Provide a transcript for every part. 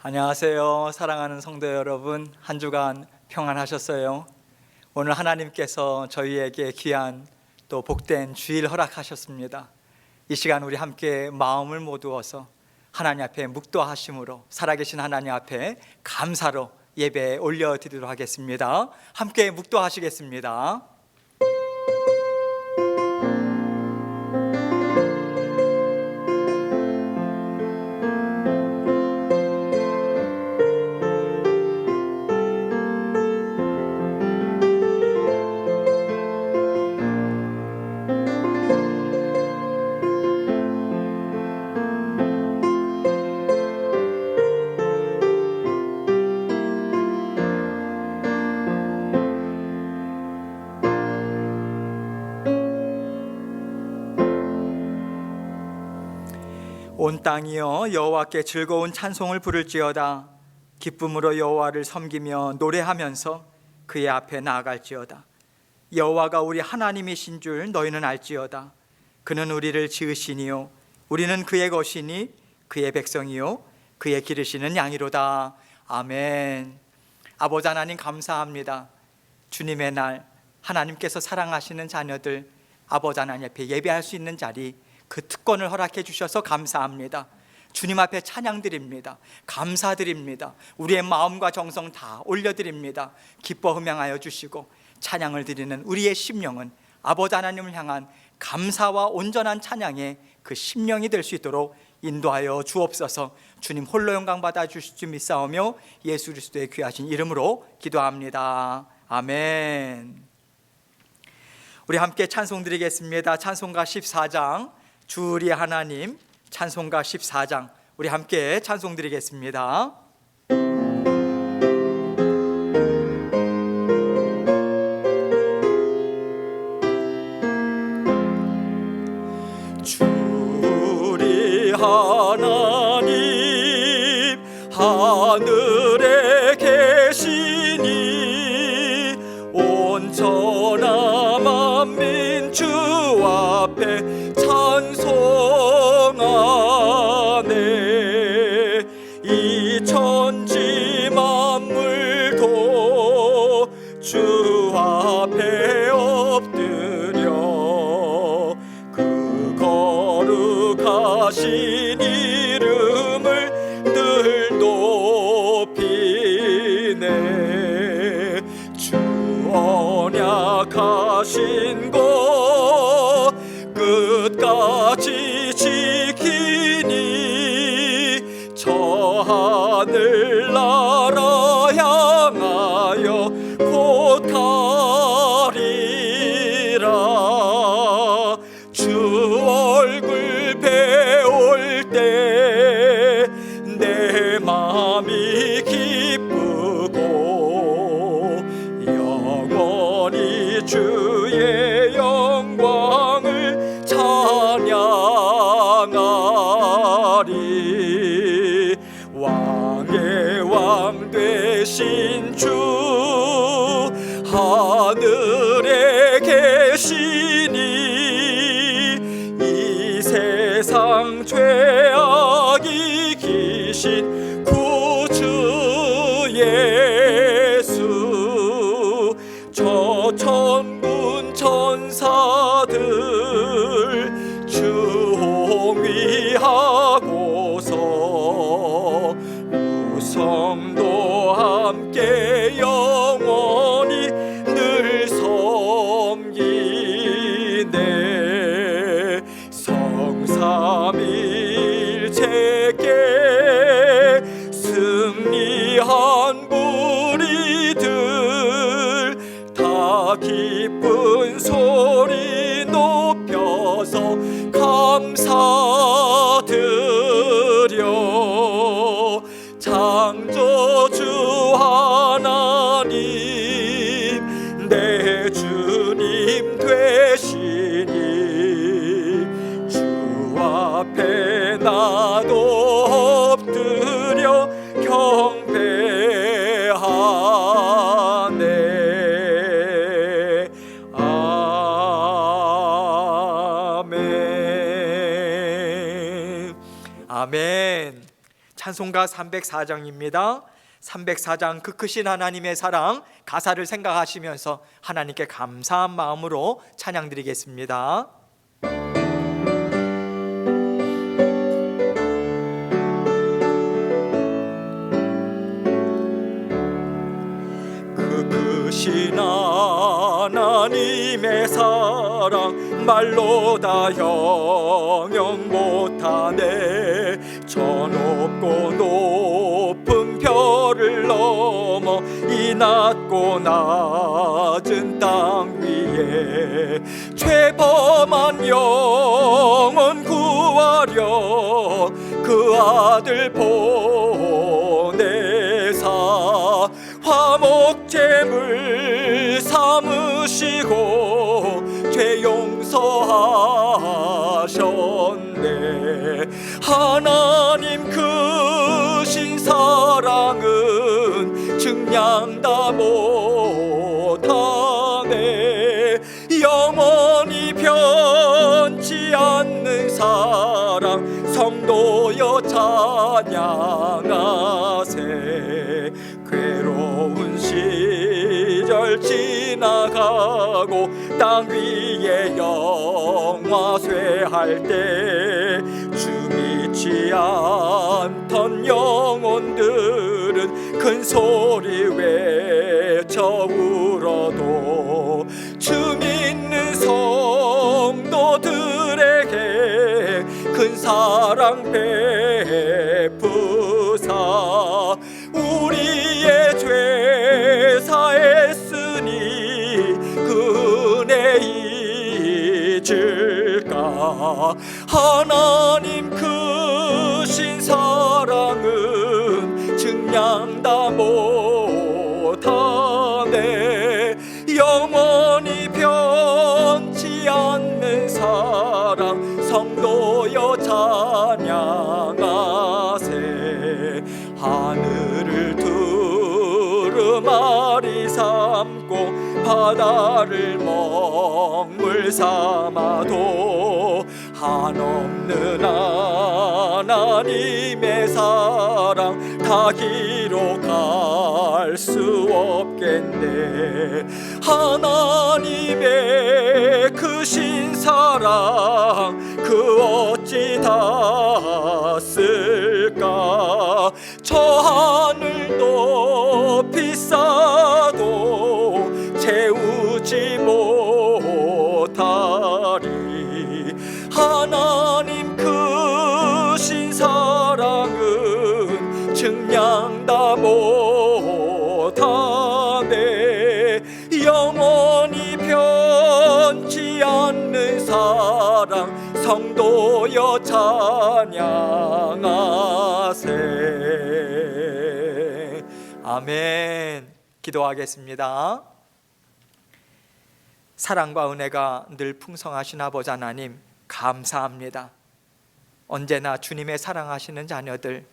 안녕하세요. 사랑하는 성도 여러분, 한 주간 평안하셨어요? 오늘 하나님께서 저희에게 귀한 또 복된 주일 허락하셨습니다. 이 시간 우리 함께 마음을 모두어서 하나님 앞에 묵도하심으로 살아계신 하나님 앞에 감사로 예배 올려드리도록 하겠습니다. 함께 묵도하시겠습니다. 온 땅이여 여호와께 즐거운 찬송을 부를지어다. 기쁨으로 여호와를 섬기며 노래하면서 그의 앞에 나아갈지어다. 여호와가 우리 하나님이신 줄 너희는 알지어다. 그는 우리를 지으시니요 우리는 그의 것이니 그의 백성이요 그의 기르시는 양이로다. 아멘. 아버지 하나님 감사합니다. 주님의 날 하나님께서 사랑하시는 자녀들 아버지 하나님 앞에 예배할 수 있는 자리, 그 특권을 허락해 주셔서 감사합니다. 주님 앞에 찬양드립니다. 감사드립니다. 우리의 마음과 정성 다 올려드립니다. 기뻐 흠양하여 주시고 찬양을 드리는 우리의 심령은 아버지 하나님을 향한 감사와 온전한 찬양의 그 심령이 될 수 있도록 인도하여 주옵소서. 주님 홀로 영광 받아 주실 줄 믿사오며 예수 그리스도의 귀하신 이름으로 기도합니다. 아멘. 우리 함께 찬송 드리겠습니다. 찬송가 14장 주 우리 하나님, 찬송가 14장 우리 함께 찬송 드리겠습니다. 주 우리 하나님 하늘에 계시니 온천하 만민 주 앞에 찬송하네. 이 천지 만물도 주 앞에 엎드려 그 거룩하신 이름을 늘 높이네. 주 언약하신 것 끝까지 지키니 저 하늘나라 향하여 곧 가리라. 주 얼굴 배울 때 내 마음이 기쁘고 영원히 주의 영광을 찬양하리. 왕의 왕 되신 주 하늘에 계시니 이 세상 죄악이 기신 구주 예수 저 천군 천사들 주 홍위하고서 우성도 함께 영원히 늘 섬기네. 성삼일체께 승리한 무리들 다 기쁜 소리 높여서 감사드려. 창조주 하나님 내 주님 되시니 주 앞에 나도 엎드려 경배하네. 아멘. 아멘. 찬송가 304장입니다. 304장 그 크신 하나님의 사랑 가사를 생각하시면서 하나님께 감사한 마음으로 찬양 드리겠습니다. 그 크신 하나님의 사랑 말로 다 형용 못하네. 저 높고 높은 별을 넘어 이 낮고 낮은 땅 위에 죄범한 영혼 구하려 그 아들 보내사 화목제물 삼으시고 죄 용서하셨네. 하나님 크신 사랑은 증량다 못하네. 영원히 변치 않는 사랑 성도여 찬양하세. 괴로운 시절 지나가고 땅 위에 영화쇠할 때 주 믿지 않던 영혼들은 큰 소리 외쳐 울어도 주 믿는 성도들에게 큰 사랑 베푸사 우리의 죄 사했으니 그 은혜 잊을까. 하나님 크신 사랑은 증량다 못하네. 영원히 변치 않는 사랑 성도여 찬양하세. 하늘을 두루마리 삼고 바다를 먹물 삼아도 한없는 하나님의 사랑 다 기록할 수 없겠네. 하나님의 크신 사랑 그 어찌 다 쓸까. 저 하늘 높이 쌓아도 채우지 못하리. 하나님 크신 사랑은 증량다 못하네. 영원히 변치 않는 사랑 성도여 찬양하세. 아멘. 기도하겠습니다. 사랑과 은혜가 늘 풍성하신 아버지 하나님 감사합니다. 언제나 주님의 사랑하시는 자녀들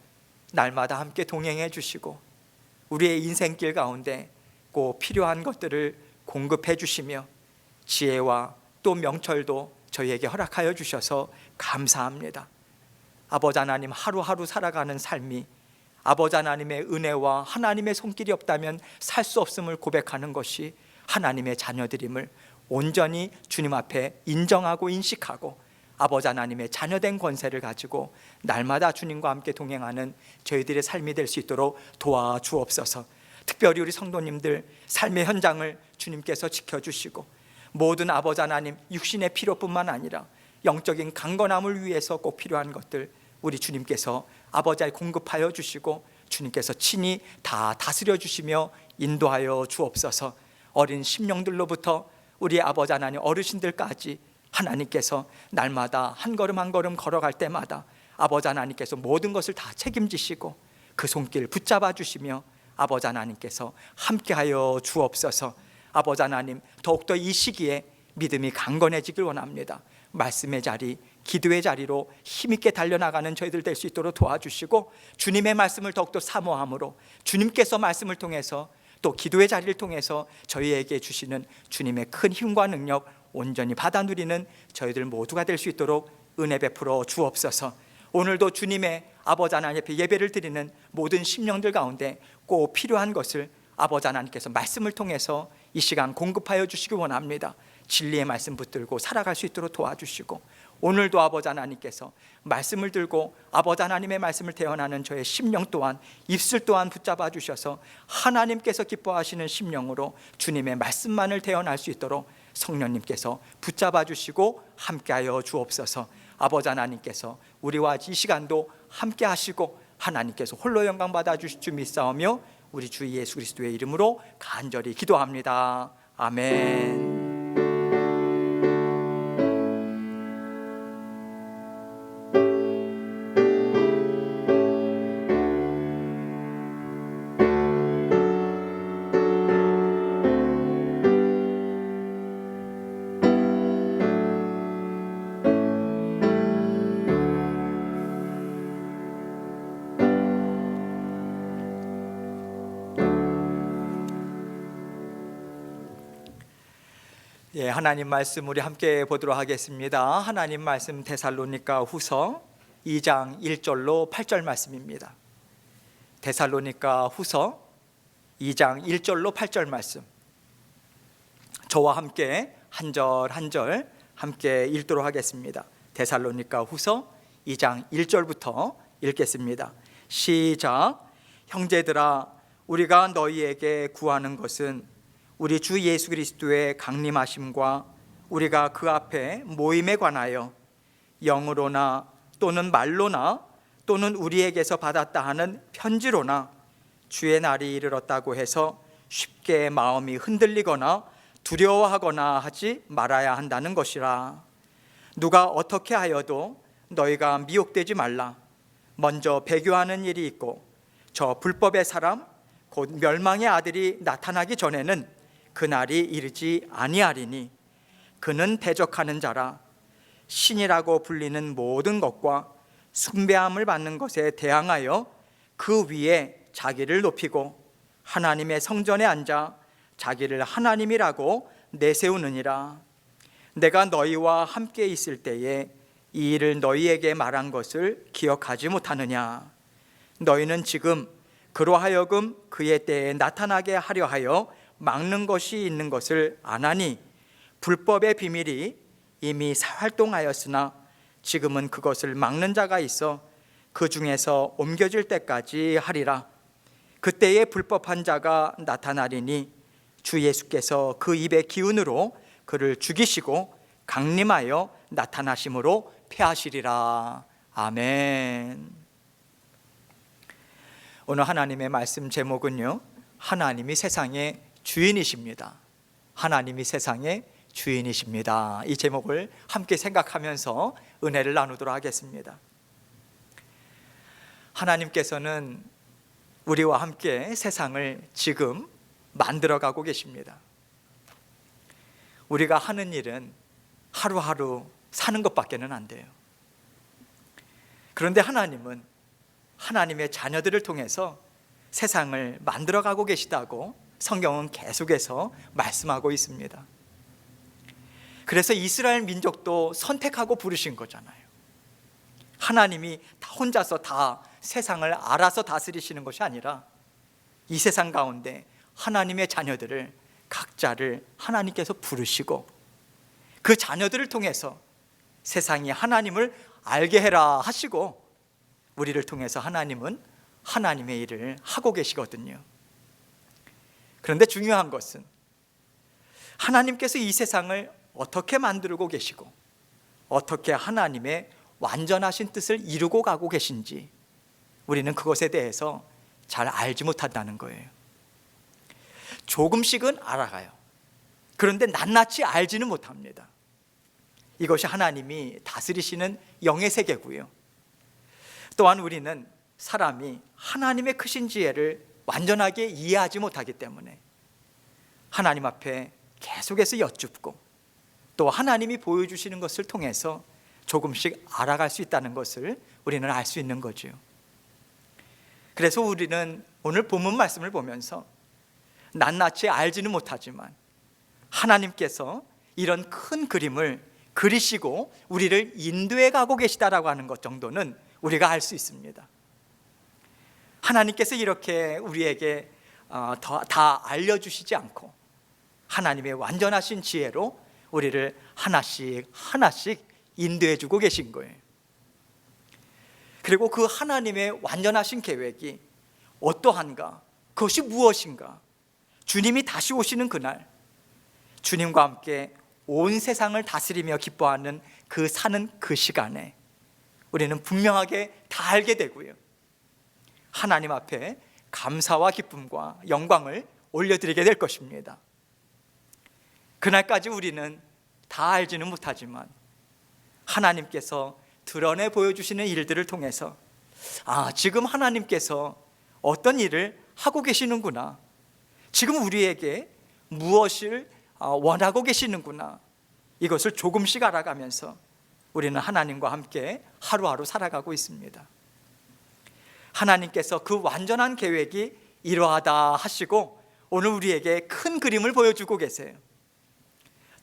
날마다 함께 동행해 주시고 우리의 인생길 가운데 꼭 필요한 것들을 공급해 주시며 지혜와 또 명철도 저희에게 허락하여 주셔서 감사합니다. 아버지 하나님 하루하루 살아가는 삶이 아버지 하나님의 은혜와 하나님의 손길이 없다면 살 수 없음을 고백하는 것이 하나님의 자녀들임을 온전히 주님 앞에 인정하고 인식하고 아버지 하나님의 자녀된 권세를 가지고 날마다 주님과 함께 동행하는 저희들의 삶이 될 수 있도록 도와주옵소서. 특별히 우리 성도님들 삶의 현장을 주님께서 지켜주시고 모든 아버지 하나님 육신의 필요뿐만 아니라 영적인 강건함을 위해서 꼭 필요한 것들 우리 주님께서 아버지 공급하여 주시고 주님께서 친히 다 다스려 주시며 인도하여 주옵소서. 어린 심령들로부터 우리 아버지 하나님 어르신들까지 하나님께서 날마다 한 걸음 한 걸음 걸어갈 때마다 아버지 하나님께서 모든 것을 다 책임지시고 그 손길 붙잡아 주시며 아버지 하나님께서 함께하여 주옵소서. 아버지 하나님 더욱더 이 시기에 믿음이 강건해지길 원합니다. 말씀의 자리, 기도의 자리로 힘있게 달려나가는 저희들 될 수 있도록 도와주시고 주님의 말씀을 더욱더 사모함으로 주님께서 말씀을 통해서 또 기도의 자리를 통해서 저희에게 주시는 주님의 큰 힘과 능력 온전히 받아 누리는 저희들 모두가 될 수 있도록 은혜 베풀어 주옵소서. 오늘도 주님의 아버지 하나님 앞에 예배를 드리는 모든 심령들 가운데 꼭 필요한 것을 아버지 하나님께서 말씀을 통해서 이 시간 공급하여 주시기 원합니다. 진리의 말씀 붙들고 살아갈 수 있도록 도와주시고, 오늘도 아버지 하나님께서 말씀을 들고 아버지 하나님의 말씀을 대언하는 저의 심령 또한, 입술 또한 붙잡아 주셔서 하나님께서 기뻐하시는 심령으로 주님의 말씀만을 대언할 수 있도록 성령님께서 붙잡아 주시고 함께하여 주옵소서. 아버지 하나님께서 우리와 이 시간도 함께 하시고 하나님께서 홀로 영광 받아 주실 줄 믿사오며 우리 주 예수 그리스도의 이름으로 간절히 기도합니다. 아멘. 하나님 말씀 우리 함께 보도록 하겠습니다. 하나님 말씀 데살로니가 후서 2장 1절로 8절 말씀입니다. 데살로니가 후서 2장 1절로 8절 말씀, 저와 함께 한 절 한 절 함께 읽도록 하겠습니다. 데살로니가 후서 2장 1절부터 읽겠습니다. 시작. 형제들아, 우리가 너희에게 구하는 것은 우리 주 예수 그리스도의 강림하심과 우리가 그 앞에 모임에 관하여 영으로나 또는 말로나 또는 우리에게서 받았다 하는 편지로나 주의 날이 이르렀다고 해서 쉽게 마음이 흔들리거나 두려워하거나 하지 말아야 한다는 것이라. 누가 어떻게 하여도 너희가 미혹되지 말라. 먼저 배교하는 일이 있고 저 불법의 사람 곧 멸망의 아들이 나타나기 전에는 그날이 이르지 아니하리니 그는 대적하는 자라. 신이라고 불리는 모든 것과 숭배함을 받는 것에 대항하여 그 위에 자기를 높이고 하나님의 성전에 앉아 자기를 하나님이라고 내세우느니라. 내가 너희와 함께 있을 때에 이 일을 너희에게 말한 것을 기억하지 못하느냐. 너희는 지금 그로 하여금 그의 때에 나타나게 하려 하여 막는 것이 있는 것을 아나니 불법의 비밀이 이미 활동하였으나 지금은 그것을 막는 자가 있어 그 중에서 옮겨질 때까지 하리라. 그때에 불법한 자가 나타나리니 주 예수께서 그 입의 기운으로 그를 죽이시고 강림하여 나타나심으로 패하시리라. 아멘. 오늘 하나님의 말씀 제목은요, 하나님이 세상의 주인이십니다. 하나님이 세상의 주인이십니다. 이 제목을 함께 생각하면서 은혜를 나누도록 하겠습니다. 하나님께서는 우리와 함께 세상을 지금 만들어가고 계십니다. 우리가 하는 일은 하루하루 사는 것밖에는 안 돼요. 그런데 하나님은 하나님의 자녀들을 통해서 세상을 만들어가고 계시다고 성경은 계속해서 말씀하고 있습니다. 그래서 이스라엘 민족도 선택하고 부르신 거잖아요. 하나님이 혼자서 다 세상을 알아서 다스리시는 것이 아니라 이 세상 가운데 하나님의 자녀들을 각자를 하나님께서 부르시고 그 자녀들을 통해서 세상이 하나님을 알게 해라 하시고 우리를 통해서 하나님은 하나님의 일을 하고 계시거든요. 그런데 중요한 것은 하나님께서 이 세상을 어떻게 만들고 계시고 어떻게 하나님의 완전하신 뜻을 이루고 가고 계신지 우리는 그것에 대해서 잘 알지 못한다는 거예요. 조금씩은 알아가요. 그런데 낱낱이 알지는 못합니다. 이것이 하나님이 다스리시는 영의 세계고요. 또한 우리는 사람이 하나님의 크신 지혜를 완전하게 이해하지 못하기 때문에 하나님 앞에 계속해서 여쭙고 또 하나님이 보여주시는 것을 통해서 조금씩 알아갈 수 있다는 것을 우리는 알 수 있는 거죠. 그래서 우리는 오늘 본문 말씀을 보면서 낱낱이 알지는 못하지만 하나님께서 이런 큰 그림을 그리시고 우리를 인도해 가고 계시다라고 하는 것 정도는 우리가 알 수 있습니다. 하나님께서 이렇게 우리에게 다 알려주시지 않고 하나님의 완전하신 지혜로 우리를 하나씩 인도해 주고 계신 거예요. 그리고 그 하나님의 완전하신 계획이 어떠한가, 그것이 무엇인가, 주님이 다시 오시는 그날, 주님과 함께 온 세상을 다스리며 기뻐하는 그 사는 그 시간에 우리는 분명하게 다 알게 되고요, 하나님 앞에 감사와 기쁨과 영광을 올려드리게 될 것입니다. 그날까지 우리는 다 알지는 못하지만 하나님께서 드러내 보여주시는 일들을 통해서 지금 하나님께서 어떤 일을 하고 계시는구나, 지금 우리에게 무엇을 원하고 계시는구나, 이것을 조금씩 알아가면서 우리는 하나님과 함께 하루하루 살아가고 있습니다. 하나님께서 그 완전한 계획이 이러하다 하시고 오늘 우리에게 큰 그림을 보여주고 계세요.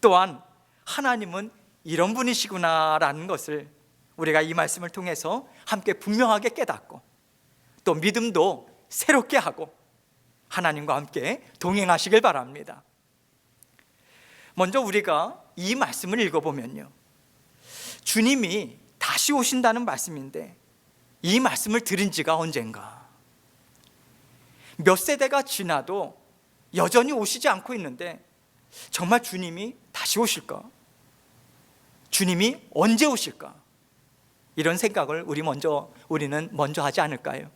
또한 하나님은 이런 분이시구나라는 것을 우리가 이 말씀을 통해서 함께 분명하게 깨닫고 또 믿음도 새롭게 하고 하나님과 함께 동행하시길 바랍니다. 먼저 우리가 이 말씀을 읽어보면요, 주님이 다시 오신다는 말씀인데 이 말씀을 들은 지가 언젠가, 몇 세대가 지나도 여전히 오시지 않고 있는데 정말 주님이 다시 오실까? 주님이 언제 오실까? 이런 생각을 우리는 먼저 하지 않을까요?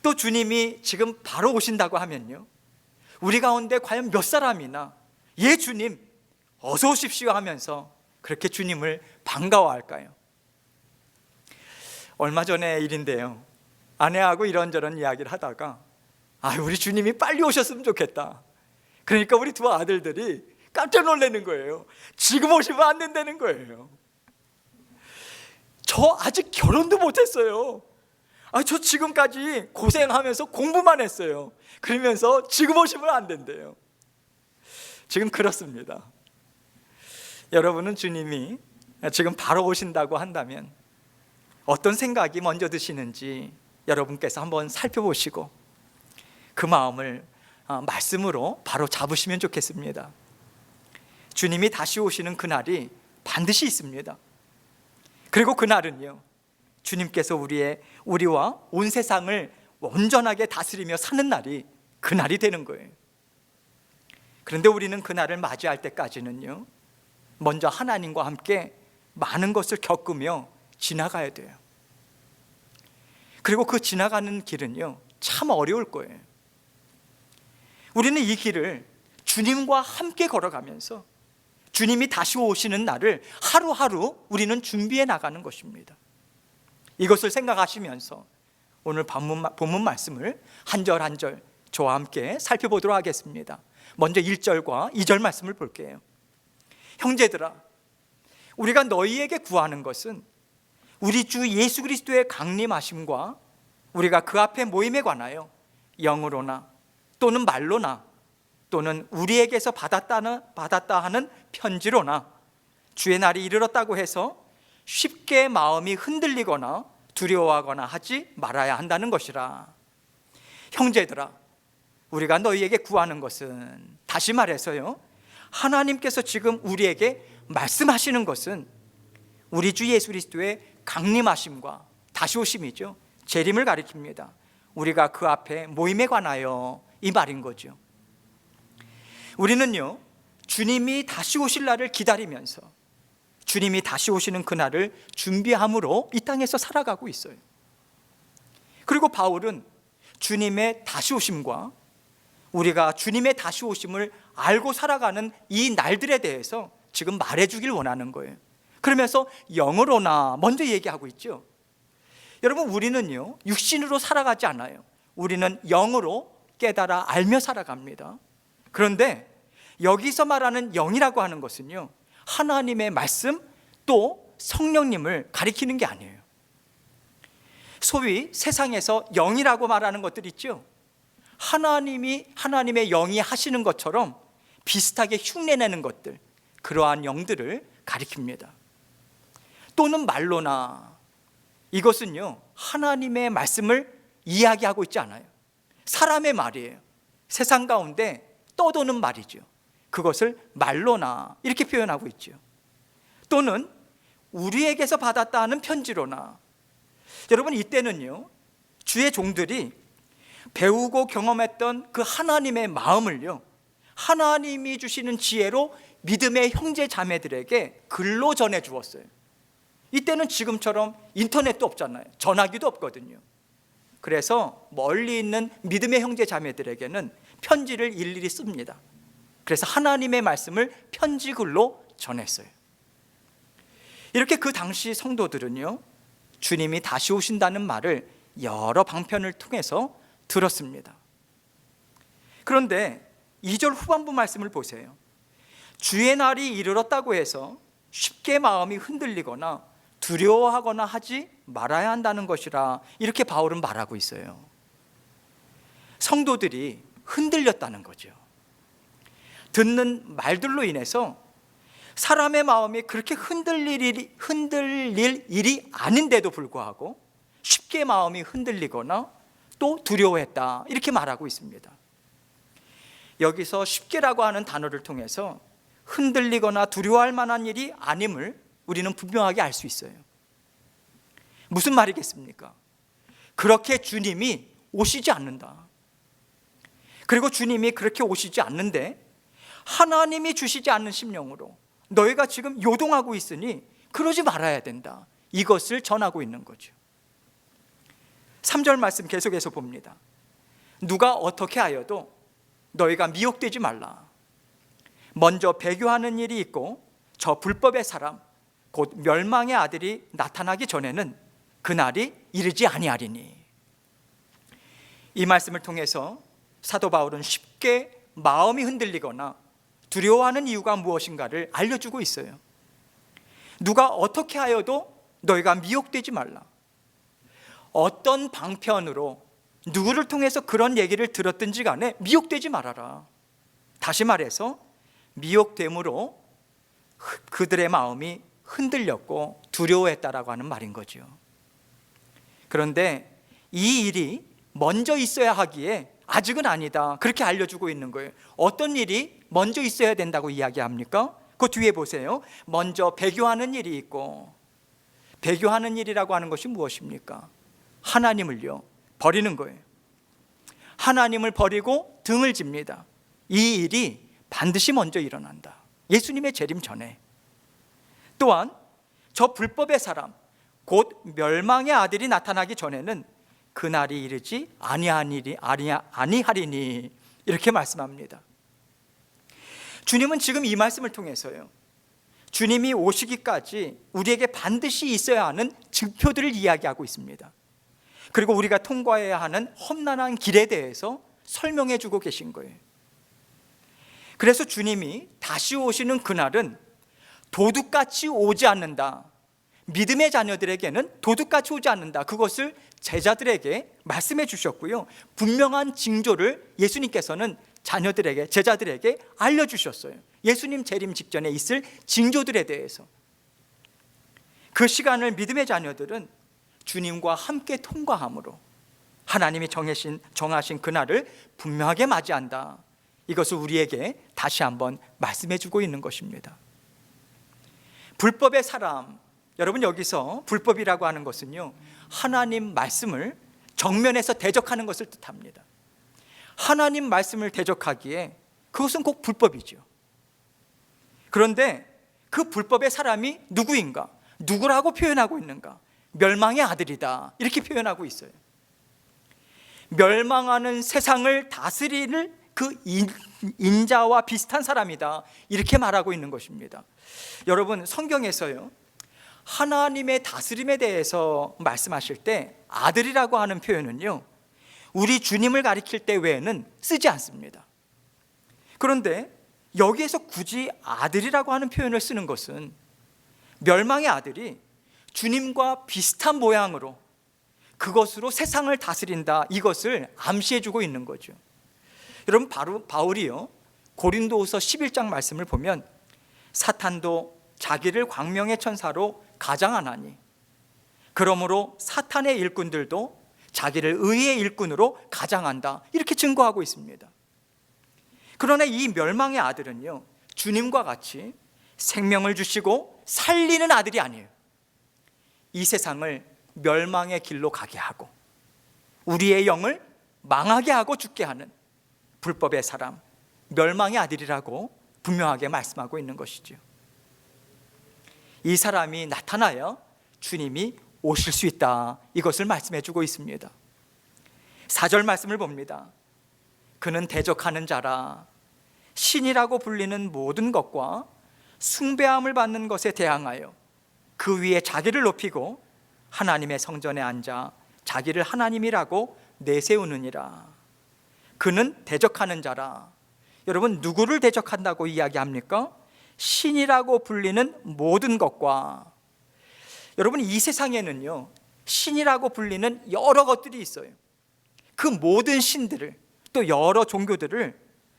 또 주님이 지금 바로 오신다고 하면요, 우리 가운데 과연 몇 사람이나 예 주님 어서 오십시오 하면서 그렇게 주님을 반가워할까요? 얼마 전의 일인데요, 아내하고 이런저런 이야기를 하다가 우리 주님이 빨리 오셨으면 좋겠다. 그러니까 우리 두 아들들이 깜짝 놀라는 거예요. 지금 오시면 안 된다는 거예요. 저 아직 결혼도 못했어요. 저 지금까지 고생하면서 공부만 했어요. 그러면서 지금 오시면 안 된대요. 지금 그렇습니다. 여러분은 주님이 지금 바로 오신다고 한다면 어떤 생각이 먼저 드시는지 여러분께서 한번 살펴보시고 그 마음을 말씀으로 바로 잡으시면 좋겠습니다. 주님이 다시 오시는 그날이 반드시 있습니다. 그리고 그날은요, 주님께서 우리와 온 세상을 온전하게 다스리며 사는 날이 그날이 되는 거예요. 그런데 우리는 그날을 맞이할 때까지는요, 먼저 하나님과 함께 많은 것을 겪으며 지나가야 돼요. 그리고 그 지나가는 길은요, 참 어려울 거예요. 우리는 이 길을 주님과 함께 걸어가면서 주님이 다시 오시는 날을 하루하루 우리는 준비해 나가는 것입니다. 이것을 생각하시면서 오늘 본문 말씀을 한 절 한 절 저와 함께 살펴보도록 하겠습니다. 먼저 1절과 2절 말씀을 볼게요. 형제들아, 우리가 너희에게 구하는 것은 우리 주 예수 그리스도의 강림하심과 우리가 그 앞에 모임에 관하여 영으로나 또는 말로나 또는 우리에게서 받았다 하는 편지로나 주의 날이 이르렀다고 해서 쉽게 마음이 흔들리거나 두려워하거나 하지 말아야 한다는 것이라. 형제들아, 우리가 너희에게 구하는 것은, 다시 말해서요, 하나님께서 지금 우리에게 말씀하시는 것은 우리 주 예수 그리스도의 강림하심과 다시 오심이죠. 재림을 가리킵니다. 우리가 그 앞에 모임에 관하여 이 말인 거죠. 우리는요, 주님이 다시 오실 날을 기다리면서 주님이 다시 오시는 그날을 준비함으로 이 땅에서 살아가고 있어요. 그리고 바울은 주님의 다시 오심과 우리가 주님의 다시 오심을 알고 살아가는 이 날들에 대해서 지금 말해주길 원하는 거예요. 그러면서 영으로나 먼저 얘기하고 있죠. 여러분, 우리는요, 육신으로 살아가지 않아요. 우리는 영으로 깨달아 알며 살아갑니다. 그런데 여기서 말하는 영이라고 하는 것은요, 하나님의 말씀 또 성령님을 가리키는 게 아니에요. 소위 세상에서 영이라고 말하는 것들 있죠. 하나님의 영이 하시는 것처럼 비슷하게 흉내내는 것들, 그러한 영들을 가리킵니다. 또는 말로나, 이것은요, 하나님의 말씀을 이야기하고 있지 않아요. 사람의 말이에요. 세상 가운데 떠도는 말이죠. 그것을 말로나 이렇게 표현하고 있죠. 또는 우리에게서 받았다 하는 편지로나. 여러분, 이때는요, 주의 종들이 배우고 경험했던 그 하나님의 마음을요, 하나님이 주시는 지혜로 믿음의 형제 자매들에게 글로 전해 주었어요. 이때는 지금처럼 인터넷도 없잖아요. 전화기도 없거든요. 그래서 멀리 있는 믿음의 형제 자매들에게는 편지를 일일이 씁니다. 그래서 하나님의 말씀을 편지 글로 전했어요. 이렇게 그 당시 성도들은요, 주님이 다시 오신다는 말을 여러 방편을 통해서 들었습니다. 그런데 2절 후반부 말씀을 보세요. 주의 날이 이르렀다고 해서 쉽게 마음이 흔들리거나 두려워하거나 하지 말아야 한다는 것이라, 이렇게 바울은 말하고 있어요. 성도들이 흔들렸다는 거죠. 듣는 말들로 인해서 사람의 마음이 그렇게 흔들릴 일이 아닌데도 불구하고 쉽게 마음이 흔들리거나 또 두려워했다, 이렇게 말하고 있습니다. 여기서 쉽게라고 하는 단어를 통해서 흔들리거나 두려워할 만한 일이 아님을 우리는 분명하게 알 수 있어요. 무슨 말이겠습니까? 그렇게 주님이 오시지 않는다. 그리고 주님이 그렇게 오시지 않는데 하나님이 주시지 않는 심령으로 너희가 지금 요동하고 있으니 그러지 말아야 된다, 이것을 전하고 있는 거죠. 3절 말씀 계속해서 봅니다. 누가 어떻게 하여도 너희가 미혹되지 말라. 먼저 배교하는 일이 있고 저 불법의 사람 곧 멸망의 아들이 나타나기 전에는 그날이 이르지 아니하리니. 이 말씀을 통해서 사도 바울은 쉽게 마음이 흔들리거나 두려워하는 이유가 무엇인가를 알려주고 있어요. 누가 어떻게 하여도 너희가 미혹되지 말라. 어떤 방편으로 누구를 통해서 그런 얘기를 들었든지 간에 미혹되지 말아라. 다시 말해서 미혹됨으로 그들의 마음이 흔들렸고 두려워했다라고 하는 말인 거죠. 그런데 이 일이 먼저 있어야 하기에 아직은 아니다, 그렇게 알려주고 있는 거예요. 어떤 일이 먼저 있어야 된다고 이야기합니까? 그 뒤에 보세요. 먼저 배교하는 일이 있고, 배교하는 일이라고 하는 것이 무엇입니까? 하나님을요, 버리는 거예요. 하나님을 버리고 등을 집니다. 이 일이 반드시 먼저 일어난다, 예수님의 재림 전에. 또한 저 불법의 사람 곧 멸망의 아들이 나타나기 전에는 그날이 이르지 아니하리니, 이렇게 말씀합니다. 주님은 지금 이 말씀을 통해서요, 주님이 오시기까지 우리에게 반드시 있어야 하는 증표들을 이야기하고 있습니다. 그리고 우리가 통과해야 하는 험난한 길에 대해서 설명해 주고 계신 거예요. 그래서 주님이 다시 오시는 그날은 도둑같이 오지 않는다. 믿음의 자녀들에게는 도둑같이 오지 않는다, 그것을 제자들에게 말씀해 주셨고요, 분명한 징조를 예수님께서는 자녀들에게, 제자들에게 알려주셨어요. 예수님 재림 직전에 있을 징조들에 대해서. 그 시간을 믿음의 자녀들은 주님과 함께 통과함으로 하나님이 정하신 그날을 분명하게 맞이한다, 이것을 우리에게 다시 한번 말씀해 주고 있는 것입니다. 불법의 사람, 여러분, 여기서 불법이라고 하는 것은요, 하나님 말씀을 정면에서 대적하는 것을 뜻합니다. 하나님 말씀을 대적하기에 그것은 꼭 불법이죠. 그런데 그 불법의 사람이 누구인가? 누구라고 표현하고 있는가? 멸망의 아들이다, 이렇게 표현하고 있어요. 멸망하는 세상을 다스리는 그 인자와 비슷한 사람이다, 이렇게 말하고 있는 것입니다. 여러분, 성경에서요, 하나님의 다스림에 대해서 말씀하실 때 아들이라고 하는 표현은요, 우리 주님을 가리킬 때 외에는 쓰지 않습니다. 그런데 여기에서 굳이 아들이라고 하는 표현을 쓰는 것은 멸망의 아들이 주님과 비슷한 모양으로 그것으로 세상을 다스린다, 이것을 암시해주고 있는 거죠. 여러분, 바울이요, 고린도후서 11장 말씀을 보면 사탄도 자기를 광명의 천사로 가장하나니 그러므로 사탄의 일꾼들도 자기를 의의 일꾼으로 가장한다, 이렇게 증거하고 있습니다. 그러나 이 멸망의 아들은요, 주님과 같이 생명을 주시고 살리는 아들이 아니에요. 이 세상을 멸망의 길로 가게 하고 우리의 영을 망하게 하고 죽게 하는 불법의 사람, 멸망의 아들이라고 분명하게 말씀하고 있는 것이죠. 이 사람이 나타나야 주님이 오실 수 있다, 이것을 말씀해 주고 있습니다. 4절 말씀을 봅니다. 그는 대적하는 자라. 신이라고 불리는 모든 것과 숭배함을 받는 것에 대항하여 그 위에 자기를 높이고 하나님의 성전에 앉아 자기를 하나님이라고 내세우느니라. 그는 대적하는 자라. 여러분, 누구를 대적한다고 이야기합니까? 신이라고 불리는 모든 것과. 여러분, 이 세상에는요, 신이라고 불리는 여러 것들이 있어요. 그 모든 신들을, 또 여러 종교들을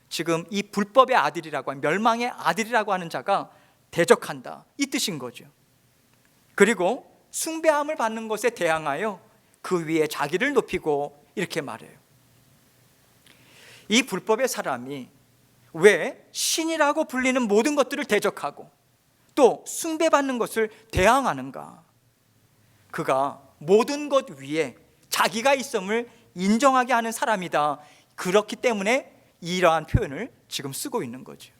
지금 이 불법의 아들이라고 하는, 멸망의 아들이라고 하는 자가 대적한다, 이 뜻인 거죠. 그리고 숭배함을 받는 것에 대항하여 그 위에 자기를 높이고, 이렇게 말해요. 이 불법의 사람이 왜 신이라고 불리는 모든 것들을 대적하고 또 숭배받는 것을 대항하는가? 그가 모든 것 위에 자기가 있음을 인정하게 하는 사람이다. 그렇기 때문에 이러한 표현을 지금 쓰고 있는 거죠.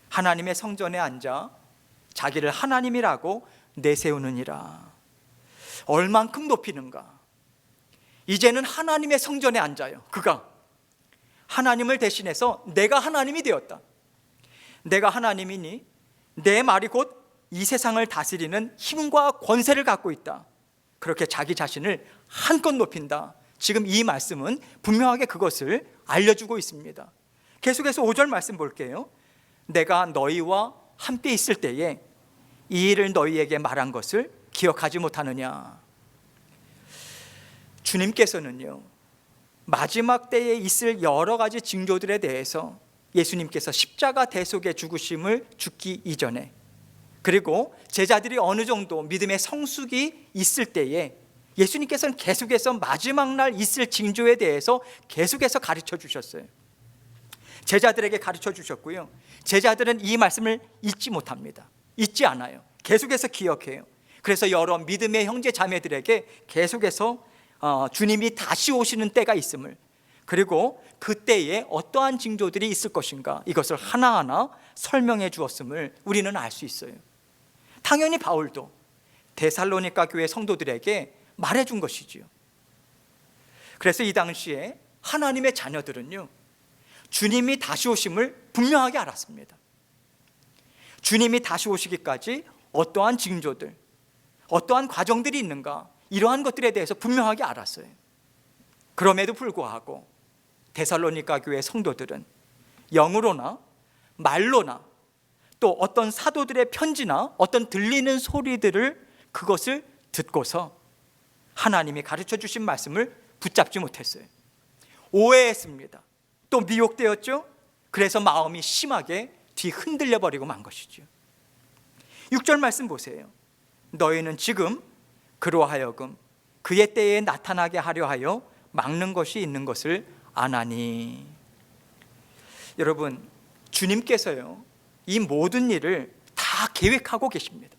하나님의 성전에 앉아 자기를 하나님이라고 내세우느니라. 얼만큼 높이는가? 이제는 하나님의 성전에 앉아요. 그가 하나님을 대신해서 내가 하나님이 되었다. 내가 하나님이니 내 말이 곧 이 세상을 다스리는 힘과 권세를 갖고 있다. 그렇게 자기 자신을 한껏 높인다. 지금 이 말씀은 분명하게 그것을 알려주고 있습니다. 계속해서 5절 말씀 볼게요. 내가 너희와 함께 있을 때에 이 일을 너희에게 말한 것을 기억하지 못하느냐. 주님께서는요, 마지막 때에 있을 여러 가지 징조들에 대해서 예수님께서 십자가 대속의 죽으심을 죽기 이전에, 그리고 제자들이 어느 정도 믿음의 성숙이 있을 때에 예수님께서는 계속해서 마지막 날 있을 징조에 대해서 계속해서 가르쳐 주셨어요. 제자들에게 가르쳐 주셨고요, 제자들은 이 말씀을 잊지 못합니다. 잊지 않아요. 계속해서 기억해요. 그래서 여러 믿음의 형제 자매들에게 계속해서 주님이 다시 오시는 때가 있음을, 그리고 그때에 어떠한 징조들이 있을 것인가, 이것을 하나하나 설명해 주었음을 우리는 알 수 있어요. 당연히 바울도 데살로니가 교회 성도들에게 말해준 것이지요. 그래서 이 당시에 하나님의 자녀들은요, 주님이 다시 오심을 분명하게 알았습니다. 주님이 다시 오시기까지 어떠한 징조들, 어떠한 과정들이 있는가, 이러한 것들에 대해서 분명하게 알았어요. 그럼에도 불구하고 데살로니가 교회 성도들은 영으로나 말로나 또 어떤 사도들의 편지나 어떤 들리는 소리들을, 그것을 듣고서 하나님이 가르쳐 주신 말씀을 붙잡지 못했어요. 오해했습니다. 또 미혹되었죠. 그래서 마음이 심하게 뒤흔들려 버리고 만 것이죠. 6절 말씀 보세요. 너희는 지금 그로 하여금 그의 때에 나타나게 하려 하여 막는 것이 있는 것을 아나니. 여러분, 주님께서요, 이 모든 일을 다 계획하고 계십니다.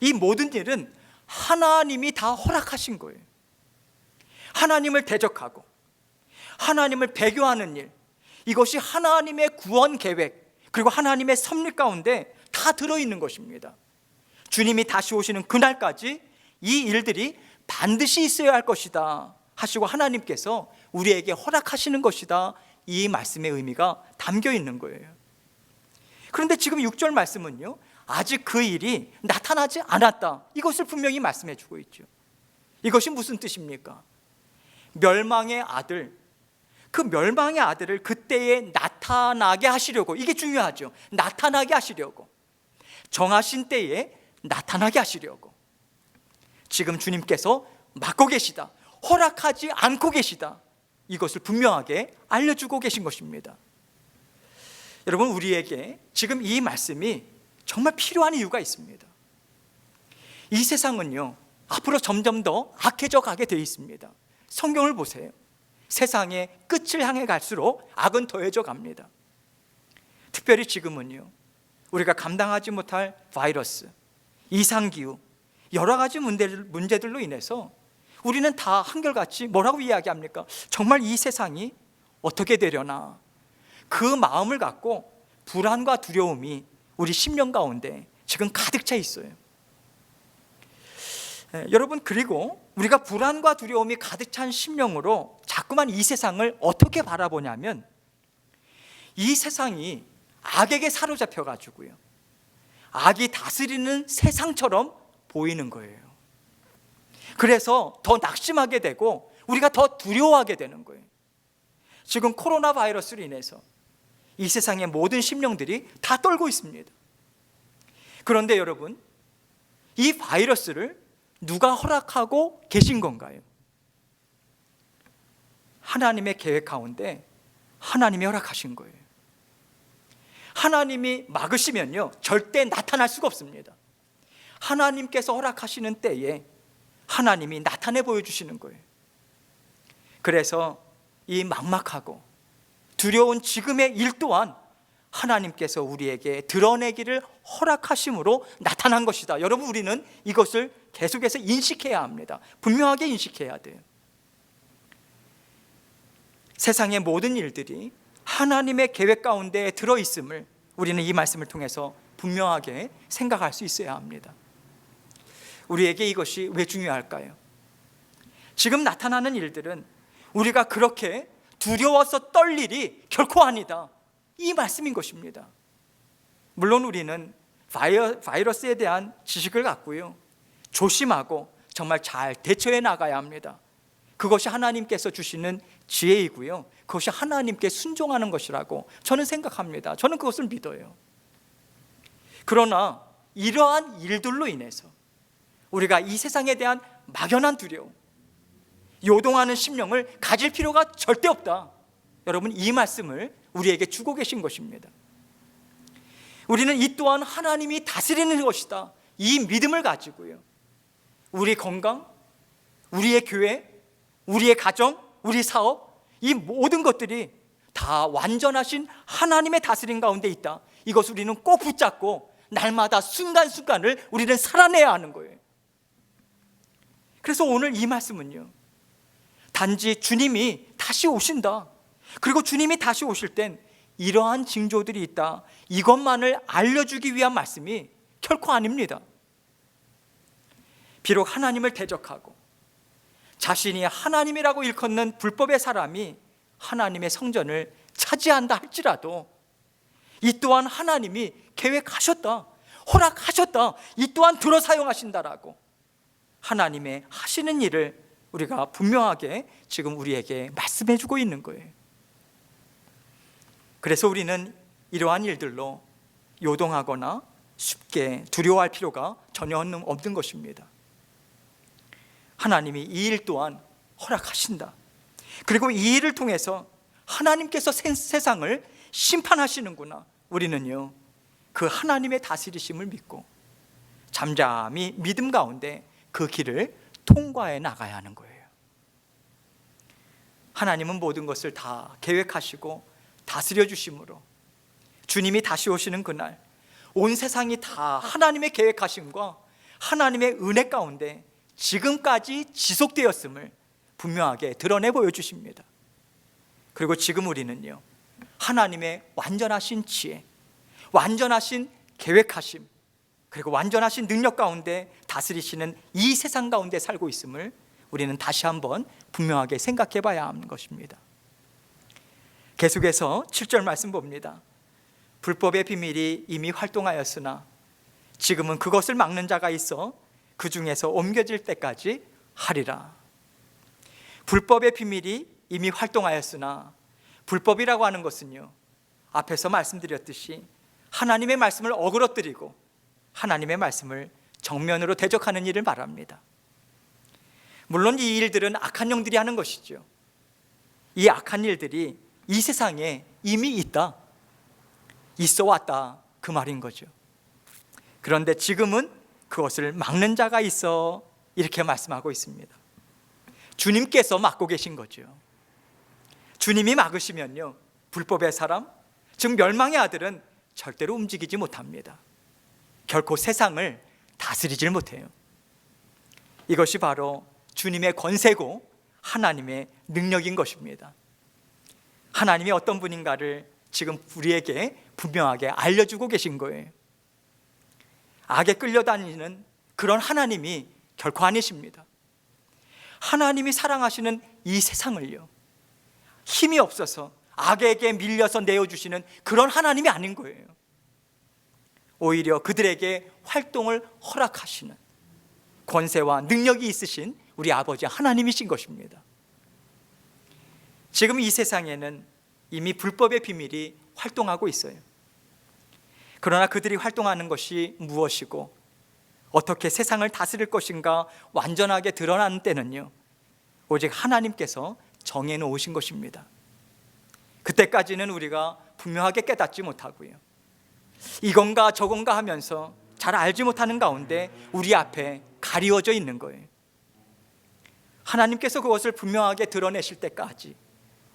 이 모든 일은 하나님이 다 허락하신 거예요. 하나님을 대적하고 하나님을 배교하는 일, 이것이 하나님의 구원 계획, 그리고 하나님의 섭리 가운데 다 들어있는 것입니다. 주님이 다시 오시는 그날까지 이 일들이 반드시 있어야 할 것이다 하시고 하나님께서 우리에게 허락하시는 것이다, 이 말씀의 의미가 담겨 있는 거예요. 그런데 지금 6절 말씀은요, 아직 그 일이 나타나지 않았다, 이것을 분명히 말씀해 주고 있죠. 이것이 무슨 뜻입니까? 멸망의 아들, 그 멸망의 아들을 그때에 나타나게 하시려고, 이게 중요하죠. 나타나게 하시려고, 정하신 때에 나타나게 하시려고 지금 주님께서 막고 계시다, 허락하지 않고 계시다, 이것을 분명하게 알려주고 계신 것입니다. 여러분, 우리에게 지금 이 말씀이 정말 필요한 이유가 있습니다. 이 세상은요, 앞으로 점점 더 악해져 가게 되어 있습니다. 성경을 보세요. 세상의 끝을 향해 갈수록 악은 더해져 갑니다. 특별히 지금은요, 우리가 감당하지 못할 바이러스, 이상기후, 여러 가지 문제들로 인해서 우리는 다 한결같이 뭐라고 이야기합니까? 정말 이 세상이 어떻게 되려나, 그 마음을 갖고 불안과 두려움이 우리 심령 가운데 지금 가득 차 있어요. 여러분, 그리고 우리가 불안과 두려움이 가득 찬 심령으로 자꾸만 이 세상을 어떻게 바라보냐면, 이 세상이 악에게 사로잡혀 가지고요, 악이 다스리는 세상처럼 보이는 거예요. 그래서 더 낙심하게 되고 우리가 더 두려워하게 되는 거예요. 지금 코로나 바이러스로 인해서 이 세상의 모든 심령들이 다 떨고 있습니다. 그런데 여러분, 이 바이러스를 누가 허락하고 계신 건가요? 하나님의 계획 가운데 하나님이 허락하신 거예요. 하나님이 막으시면요, 절대 나타날 수가 없습니다. 하나님께서 허락하시는 때에 하나님이 나타내 보여주시는 거예요. 그래서 이 막막하고 두려운 지금의 일 또한 하나님께서 우리에게 드러내기를 허락하심으로 나타난 것이다. 여러분, 우리는 이것을 계속해서 인식해야 합니다. 분명하게 인식해야 돼요. 세상의 모든 일들이 하나님의 계획 가운데 들어있음을 우리는 이 말씀을 통해서 분명하게 생각할 수 있어야 합니다. 우리에게 이것이 왜 중요할까요? 지금 나타나는 일들은 우리가 그렇게 두려워서 떨 일이 결코 아니다, 이 말씀인 것입니다. 물론 우리는 바이러스에 대한 지식을 갖고요, 조심하고 정말 잘 대처해 나가야 합니다. 그것이 하나님께서 주시는 지혜이고요, 그것이 하나님께 순종하는 것이라고 저는 생각합니다. 저는 그것을 믿어요. 그러나 이러한 일들로 인해서 우리가 이 세상에 대한 막연한 두려움, 요동하는 심령을 가질 필요가 절대 없다. 여러분, 이 말씀을 우리에게 주고 계신 것입니다. 우리는 이 또한 하나님이 다스리는 것이다, 이 믿음을 가지고요, 우리 건강, 우리의 교회, 우리의 가정, 우리 사업, 이 모든 것들이 다 완전하신 하나님의 다스림 가운데 있다, 이것을 우리는 꼭 붙잡고 날마다 순간순간을 우리는 살아내야 하는 거예요. 그래서 오늘 이 말씀은요, 단지 주님이 다시 오신다, 그리고 주님이 다시 오실 땐 이러한 징조들이 있다, 이것만을 알려주기 위한 말씀이 결코 아닙니다. 비록 하나님을 대적하고 자신이 하나님이라고 일컫는 불법의 사람이 하나님의 성전을 차지한다 할지라도 이 또한 하나님이 계획하셨다, 허락하셨다, 이 또한 들어 사용하신다라고 하나님의 하시는 일을 우리가 분명하게 지금 우리에게 말씀해 주고 있는 거예요. 그래서 우리는 이러한 일들로 요동하거나 쉽게 두려워할 필요가 전혀 없는 것입니다. 하나님이 이 일 또한 허락하신다, 그리고 이 일을 통해서 하나님께서 세상을 심판하시는구나, 우리는요 그 하나님의 다스리심을 믿고 잠잠히 믿음 가운데 그 길을 통과해 나가야 하는 거예요. 하나님은 모든 것을 다 계획하시고 다스려 주심으로 주님이 다시 오시는 그날 온 세상이 다 하나님의 계획하심과 하나님의 은혜 가운데 지금까지 지속되었음을 분명하게 드러내 보여주십니다. 그리고 지금 우리는요 하나님의 완전하신 지혜, 완전하신 계획하심, 그리고 완전하신 능력 가운데 다스리시는 이 세상 가운데 살고 있음을 우리는 다시 한번 분명하게 생각해 봐야 하는 것입니다. 계속해서 7절 말씀 봅니다. 불법의 비밀이 이미 활동하였으나 지금은 그것을 막는 자가 있어 그 중에서 옮겨질 때까지 하리라. 불법의 비밀이 이미 활동하였으나, 불법이라고 하는 것은요 앞에서 말씀드렸듯이 하나님의 말씀을 어그러뜨리고 하나님의 말씀을 정면으로 대적하는 일을 말합니다. 물론 이 일들은 악한 영들이 하는 것이죠. 이 악한 일들이 이 세상에 이미 있다, 있어 왔다, 그 말인 거죠. 그런데 지금은 그것을 막는 자가 있어, 이렇게 말씀하고 있습니다. 주님께서 막고 계신 거죠. 주님이 막으시면요, 불법의 사람, 즉 멸망의 아들은 절대로 움직이지 못합니다. 결코 세상을 다스리질 못해요. 이것이 바로 주님의 권세고 하나님의 능력인 것입니다. 하나님이 어떤 분인가를 지금 우리에게 분명하게 알려주고 계신 거예요. 악에 끌려다니는 그런 하나님이 결코 아니십니다. 하나님이 사랑하시는 이 세상을요, 힘이 없어서 악에게 밀려서 내어주시는 그런 하나님이 아닌 거예요. 오히려 그들에게 활동을 허락하시는 권세와 능력이 있으신 우리 아버지 하나님이신 것입니다. 지금 이 세상에는 이미 불법의 비밀이 활동하고 있어요. 그러나 그들이 활동하는 것이 무엇이고 어떻게 세상을 다스릴 것인가 완전하게 드러나는 때는요, 오직 하나님께서 정해놓으신 것입니다. 그때까지는 우리가 분명하게 깨닫지 못하고요, 이건가 저건가 하면서 잘 알지 못하는 가운데 우리 앞에 가리워져 있는 거예요. 하나님께서 그것을 분명하게 드러내실 때까지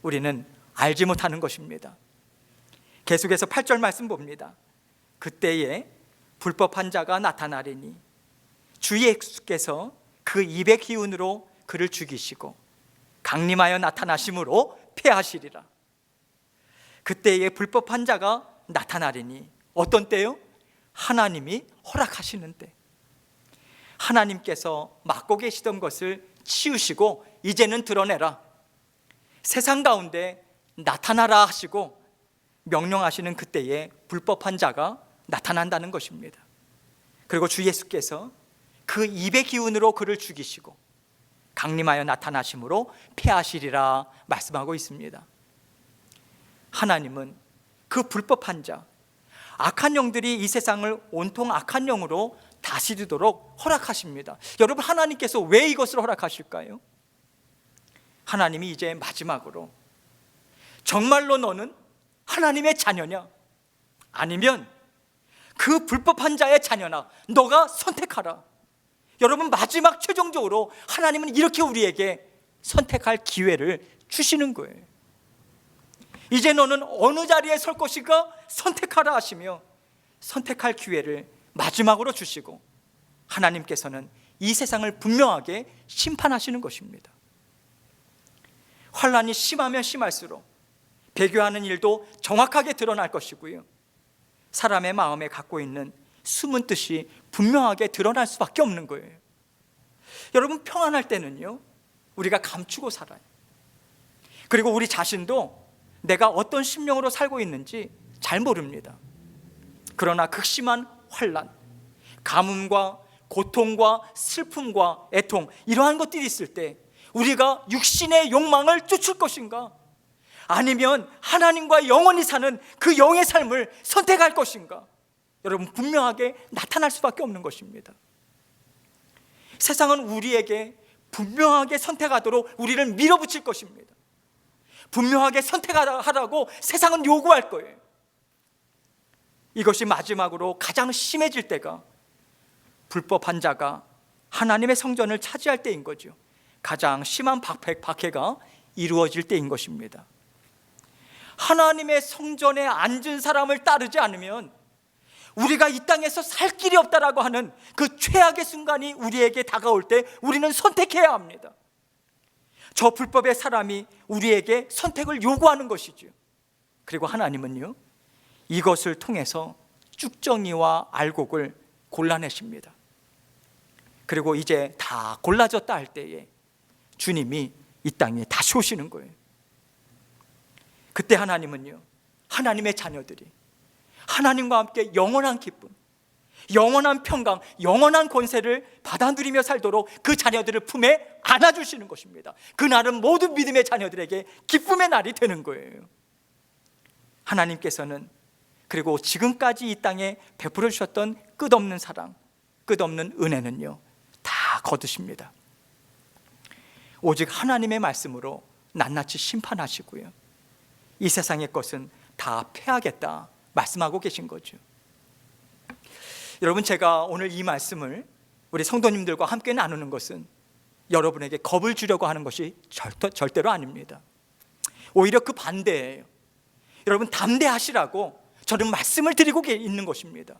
우리는 알지 못하는 것입니다. 계속해서 8절 말씀 봅니다. 그때에 불법한 자가 나타나리니 주 예수께서 그 입의 기운으로 그를 죽이시고 강림하여 나타나심으로 패하시리라. 그때에 불법한 자가 나타나리니, 어떤 때요? 하나님이 허락하시는 때. 하나님께서 막고 계시던 것을 치우시고 이제는 드러내라, 세상 가운데 나타나라 하시고 명령하시는 그때에 불법한 자가 나타난다는 것입니다. 그리고 주 예수께서 그 입의 기운으로 그를 죽이시고 강림하여 나타나심으로 패하시리라 말씀하고 있습니다. 하나님은 그 불법한 자, 악한 영들이 이 세상을 온통 악한 영으로 다스리도록 허락하십니다. 여러분, 하나님께서 왜 이것을 허락하실까요? 하나님이 이제 마지막으로 정말로 너는 하나님의 자녀냐, 아니면 그 불법한 자의 자녀나, 너가 선택하라. 여러분, 마지막 최종적으로 하나님은 이렇게 우리에게 선택할 기회를 주시는 거예요. 이제 너는 어느 자리에 설 것인가 선택하라 하시며 선택할 기회를 마지막으로 주시고 하나님께서는 이 세상을 분명하게 심판하시는 것입니다. 환란이 심하면 심할수록 배교하는 일도 정확하게 드러날 것이고요, 사람의 마음에 갖고 있는 숨은 뜻이 분명하게 드러날 수밖에 없는 거예요. 여러분, 평안할 때는요, 우리가 감추고 살아요. 그리고 우리 자신도 내가 어떤 심령으로 살고 있는지 잘 모릅니다. 그러나 극심한 환란, 가뭄과 고통과 슬픔과 애통, 이러한 것들이 있을 때 우리가 육신의 욕망을 쫓을 것인가, 아니면 하나님과 영원히 사는 그 영의 삶을 선택할 것인가, 여러분, 분명하게 나타날 수밖에 없는 것입니다. 세상은 우리에게 분명하게 선택하도록 우리를 밀어붙일 것입니다. 분명하게 선택하라고 세상은 요구할 거예요. 이것이 마지막으로 가장 심해질 때가 불법한 자가 하나님의 성전을 차지할 때인 거죠. 가장 심한 박해가 이루어질 때인 것입니다. 하나님의 성전에 앉은 사람을 따르지 않으면 우리가 이 땅에서 살 길이 없다라고 하는 그 최악의 순간이 우리에게 다가올 때 우리는 선택해야 합니다. 저 불법의 사람이 우리에게 선택을 요구하는 것이죠. 그리고 하나님은요, 이것을 통해서 쭉정이와 알곡을 골라내십니다. 그리고 이제 다 골라졌다 할 때에 주님이 이 땅에 다시 오시는 거예요. 그때 하나님은요, 하나님의 자녀들이 하나님과 함께 영원한 기쁨, 영원한 평강, 영원한 권세를 받아 누리며 살도록 그 자녀들을 품에 안아주시는 것입니다. 그날은 모든 믿음의 자녀들에게 기쁨의 날이 되는 거예요. 하나님께서는 그리고 지금까지 이 땅에 베풀어 주셨던 끝없는 사랑, 끝없는 은혜는요, 다 거두십니다. 오직 하나님의 말씀으로 낱낱이 심판하시고요, 이 세상의 것은 다 패하겠다 말씀하고 계신 거죠. 여러분, 제가 오늘 이 말씀을 우리 성도님들과 함께 나누는 것은 여러분에게 겁을 주려고 하는 것이 절대로 아닙니다. 오히려 그 반대예요. 여러분, 담대하시라고 저는 말씀을 드리고 있는 것입니다.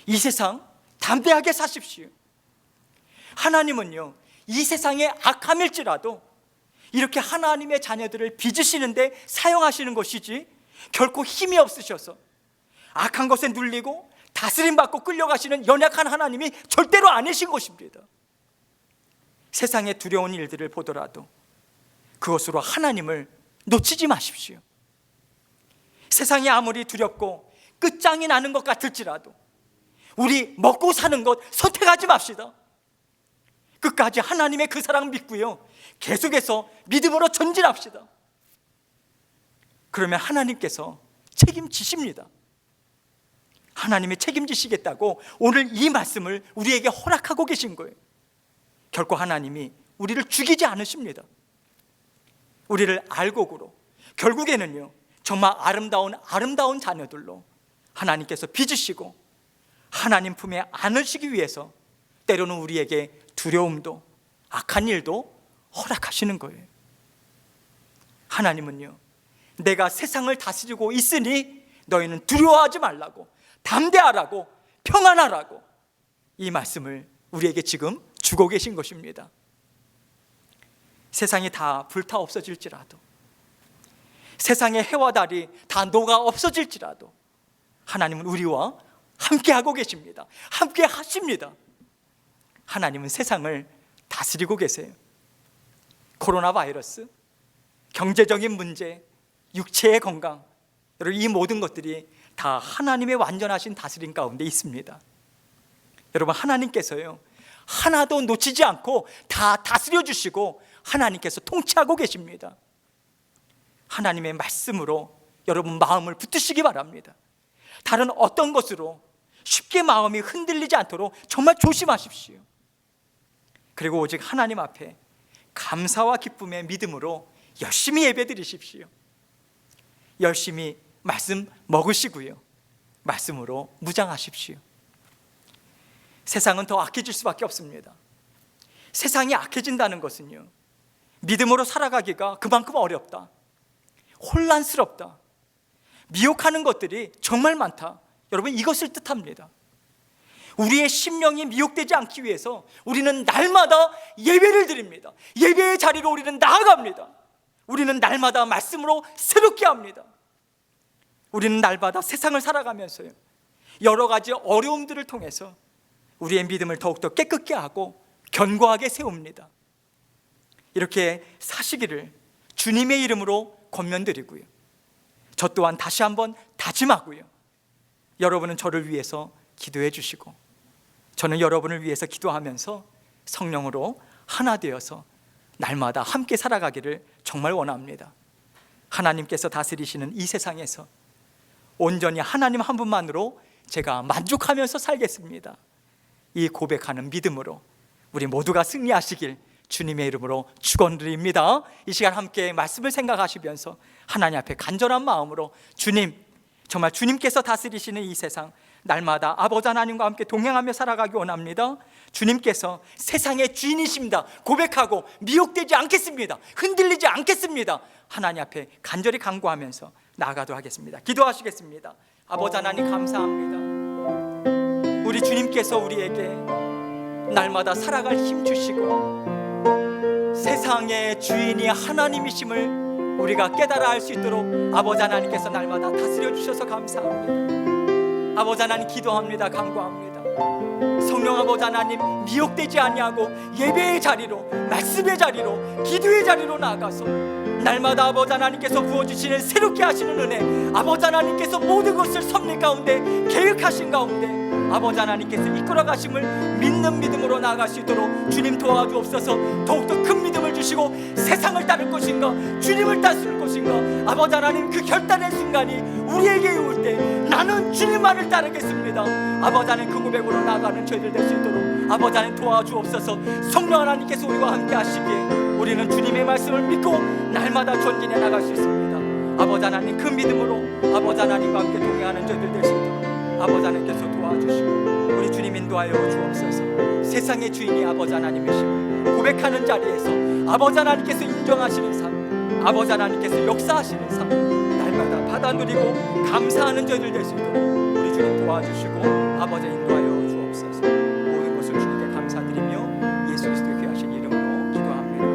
이 세상 담대하게 사십시오. 하나님은요, 이 세상에 악함일지라도 이렇게 하나님의 자녀들을 빚으시는데 사용하시는 것이지 결코 힘이 없으셔서 악한 것에 눌리고 다스림받고 끌려가시는 연약한 하나님이 절대로 아니신 것입니다. 세상의 두려운 일들을 보더라도 그것으로 하나님을 놓치지 마십시오. 세상이 아무리 두렵고 끝장이 나는 것 같을지라도 우리 먹고 사는 것 선택하지 맙시다. 끝까지 하나님의 그 사랑 믿고요, 계속해서 믿음으로 전진합시다. 그러면 하나님께서 책임지십니다. 하나님이 책임지시겠다고 오늘 이 말씀을 우리에게 허락하고 계신 거예요. 결코 하나님이 우리를 죽이지 않으십니다. 우리를 알곡으로 결국에는요, 정말 아름다운 자녀들로 하나님께서 빚으시고 하나님 품에 안으시기 위해서 때로는 우리에게 두려움도 악한 일도 허락하시는 거예요. 하나님은요, 내가 세상을 다스리고 있으니 너희는 두려워하지 말라고, 담대하라고, 평안하라고 이 말씀을 우리에게 지금 주고 계신 것입니다. 세상이 다 불타 없어질지라도, 세상의 해와 달이 다 녹아 없어질지라도 하나님은 우리와 함께하고 계십니다. 함께 하십니다. 하나님은 세상을 다스리고 계세요. 코로나 바이러스, 경제적인 문제, 육체의 건강, 여러분, 이 모든 것들이 다 하나님의 완전하신 다스림 가운데 있습니다. 여러분, 하나님께서요, 하나도 놓치지 않고 다 다스려 주시고 하나님께서 통치하고 계십니다. 하나님의 말씀으로 여러분 마음을 붙드시기 바랍니다. 다른 어떤 것으로 쉽게 마음이 흔들리지 않도록 정말 조심하십시오. 그리고 오직 하나님 앞에 감사와 기쁨의 믿음으로 열심히 예배드리십시오. 열심히 말씀 먹으시고요, 말씀으로 무장하십시오. 세상은 더 악해질 수밖에 없습니다. 세상이 악해진다는 것은요, 믿음으로 살아가기가 그만큼 어렵다, 혼란스럽다, 미혹하는 것들이 정말 많다, 여러분, 이것을 뜻합니다. 우리의 심령이 미혹되지 않기 위해서 우리는 날마다 예배를 드립니다. 예배의 자리로 우리는 나아갑니다. 우리는 날마다 말씀으로 새롭게 합니다. 우리는 날마다 세상을 살아가면서요, 여러 가지 어려움들을 통해서 우리의 믿음을 더욱더 깨끗게 하고 견고하게 세웁니다. 이렇게 사시기를 주님의 이름으로 권면드리고요, 저 또한 다시 한번 다짐하고요, 여러분은 저를 위해서 기도해 주시고 저는 여러분을 위해서 기도하면서 성령으로 하나 되어서 날마다 함께 살아가기를 정말 원합니다. 하나님께서 다스리시는 이 세상에서 온전히 하나님 한 분만으로 제가 만족하면서 살겠습니다. 이 고백하는 믿음으로 우리 모두가 승리하시길 주님의 이름으로 축원드립니다. 이 시간 함께 말씀을 생각하시면서 하나님 앞에 간절한 마음으로, 주님, 정말 주님께서 다스리시는 이 세상 날마다 아버지 하나님과 함께 동행하며 살아가기 원합니다. 주님께서 세상의 주인이십니다 고백하고 미혹되지 않겠습니다. 흔들리지 않겠습니다. 하나님 앞에 간절히 간구하면서 나아가도록 하겠습니다. 기도하시겠습니다. 아버지 하나님, 감사합니다. 우리 주님께서 우리에게 날마다 살아갈 힘 주시고 세상의 주인이 하나님이심을 우리가 깨달아 알 수 있도록 아버지 하나님께서 날마다 다스려 주셔서 감사합니다. 아버지 하나님, 기도합니다. 간구합니다. 성령 아버지 하나님, 미혹되지 아니하고 예배의 자리로, 말씀의 자리로, 기도의 자리로 나아가서 날마다 아버지 하나님께서 부어주시는 새롭게 하시는 은혜, 아버지 하나님께서 모든 것을 섭리 가운데 계획하신 가운데 아버지 하나님께서 이끌어 가심을 믿는 믿음으로 나아갈 수 있도록 주님 도와주옵소서. 더욱더 큰 믿음을 주시고 세상을 따를 것인가 주님을 따를 것인가, 아버지 하나님, 그 결단의 순간이 우리에게 올 때 나는 주님만을 따르겠습니다. 아버지 하나님, 그 고백으로 나아가는 저희들 될 수 있도록 아버지 하나님 도와주옵소서. 성령 하나님께서 우리와 함께 하시기에 우리는 주님의 말씀을 믿고 날마다 전진해 나갈 수 있습니다. 아버지 하나님, 그 믿음으로 아버지 하나님과 함께 동행하는 저희들 될 수 있도록 아버지 하나님께서 도와주옵소서. 도와주시고 우리 주님 인도하여 주옵소서. 세상의 주인이 아버지 하나님이심을 고백하는 자리에서 아버지 하나님께서 인정하시는 삶, 아버지 하나님께서 역사하시는 삶 날마다 받아 누리고 감사하는 저희들 될 수 있도록 우리 주님 도와주시고 아버지 인도하여 주옵소서. 모든 것을 주님께 감사드리며 예수 그리스도의 귀하신 이름으로 기도합니다.